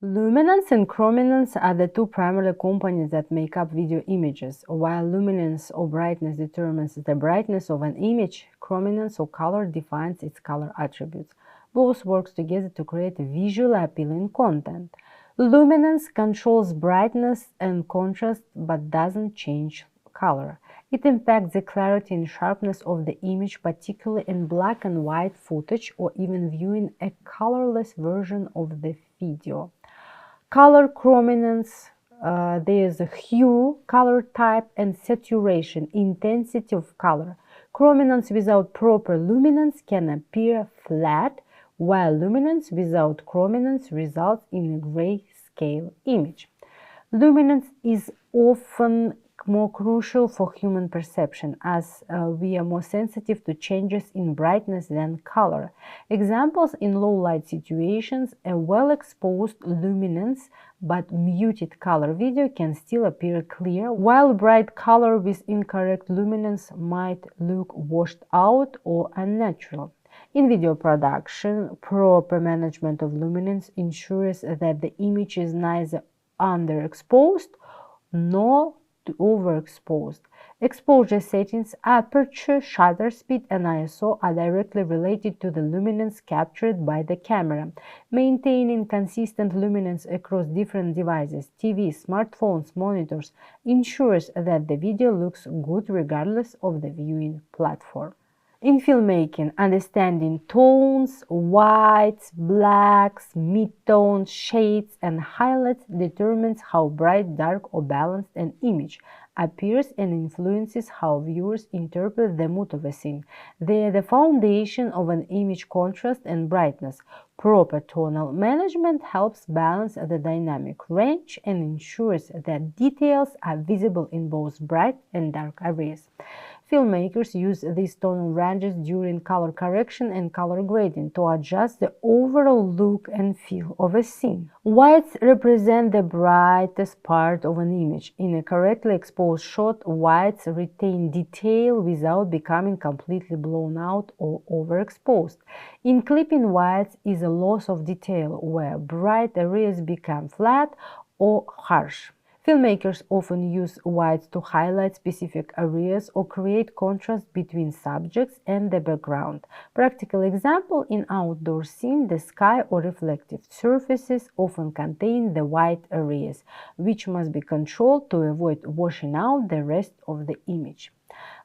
Luminance and chrominance are the two primary components that make up video images. While luminance or brightness determines the brightness of an image, chrominance or color defines its color attributes. Both work together to create a visually appealing content. Luminance controls brightness and contrast but doesn't change color. It impacts the clarity and sharpness of the image, particularly in black and white footage or even viewing a colorless version of the video. Color chrominance, there is a hue, color type, and saturation, intensity of color. Chrominance without proper luminance can appear flat, while luminance without chrominance results in a grayscale image. Luminance is often more crucial for human perception, as we are more sensitive to changes in brightness than color. Examples: in low-light situations, a well-exposed luminance but muted color video can still appear clear, while bright color with incorrect luminance might look washed out or unnatural. In video production, proper management of luminance ensures that the image is neither underexposed nor overexposed. Exposure settings, aperture, shutter speed, and ISO are directly related to the luminance captured by the camera. Maintaining consistent luminance across different devices, TVs, smartphones, monitors, ensures that the video looks good regardless of the viewing platform. In filmmaking, understanding tones, whites, blacks, midtones, shades, and highlights determines how bright, dark, or balanced an image appears and influences how viewers interpret the mood of a scene. They are the foundation of an image contrast and brightness. Proper tonal management helps balance the dynamic range and ensures that details are visible in both bright and dark areas. Filmmakers use these tonal ranges during color correction and color grading to adjust the overall look and feel of a scene. Whites represent the brightest part of an image. In a correctly exposed shot, whites retain detail without becoming completely blown out or overexposed. In clipping, whites is a loss of detail, where bright areas become flat or harsh. Filmmakers often use whites to highlight specific areas or create contrast between subjects and the background. Practical example: in outdoor scene, the sky or reflective surfaces often contain the white areas, which must be controlled to avoid washing out the rest of the image.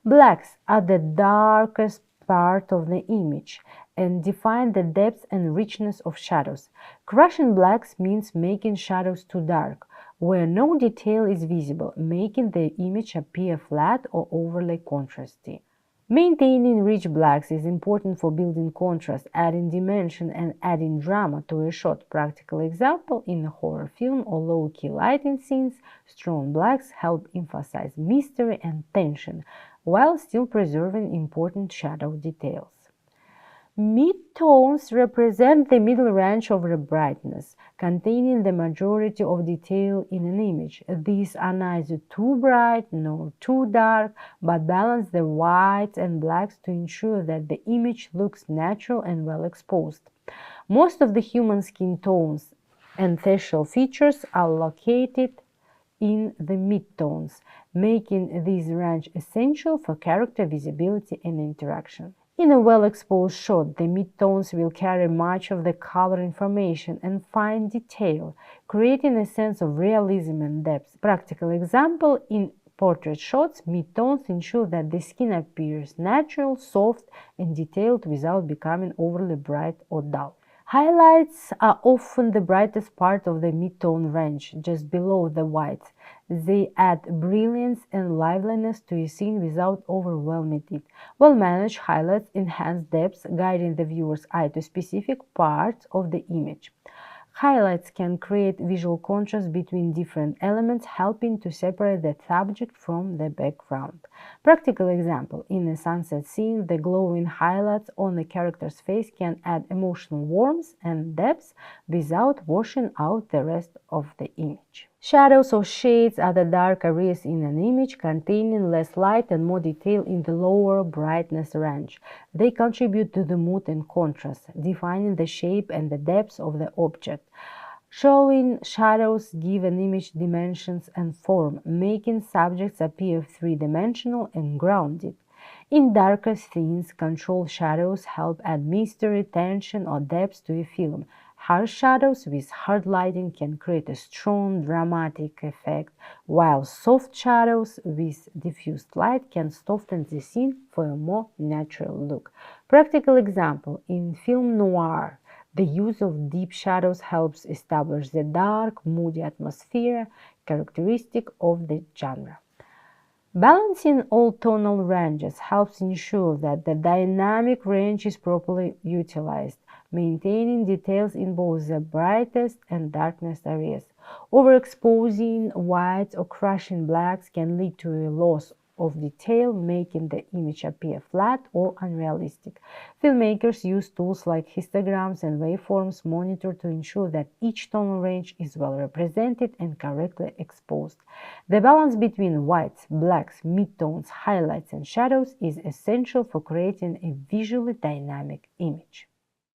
Blacks are the darkest part of the image and define the depth and richness of shadows. Crushing blacks means making shadows too dark, where no detail is visible, making the image appear flat or overly contrasty. Maintaining rich blacks is important for building contrast, adding dimension, and adding drama to a shot. Practical example: in a horror film or low-key lighting scenes, strong blacks help emphasize mystery and tension, while still preserving important shadow details. Midtones represent the middle range of the brightness, containing the majority of detail in an image. These are neither too bright nor too dark, but balance the whites and blacks to ensure that the image looks natural and well exposed. Most of the human skin tones and facial features are located in the midtones, making this range essential for character visibility and interaction. In a well-exposed shot, the midtones will carry much of the color information and fine detail, creating a sense of realism and depth. Practical example: in portrait shots, midtones ensure that the skin appears natural, soft, and detailed without becoming overly bright or dull. Highlights are often the brightest part of the midtone range, just below the whites. They add brilliance and liveliness to a scene without overwhelming it. Well-managed highlights enhance depth, guiding the viewer's eye to specific parts of the image. Highlights can create visual contrast between different elements, helping to separate the subject from the background. Practical example: in a sunset scene, the glowing highlights on the character's face can add emotional warmth and depth without washing out the rest of the image. Shadows or shades are the dark areas in an image, containing less light and more detail in the lower brightness range. They contribute to the mood and contrast, defining the shape and the depth of the object. Showing shadows give an image dimensions and form, making subjects appear three-dimensional and grounded. In darker scenes, controlled shadows help add mystery, tension, or depth to a film. Harsh shadows with hard lighting can create a strong, dramatic effect, while soft shadows with diffused light can soften the scene for a more natural look. Practical example, in film noir, the use of deep shadows helps establish the dark, moody atmosphere characteristic of the genre. Balancing all tonal ranges helps ensure that the dynamic range is properly utilized, maintaining details in both the brightest and darkest areas. Overexposing whites or crushing blacks can lead to a loss of detail, making the image appear flat or unrealistic. Filmmakers use tools like histograms and waveforms monitor to ensure that each tonal range is well represented and correctly exposed. The balance between whites, blacks, midtones, highlights, and shadows is essential for creating a visually dynamic image.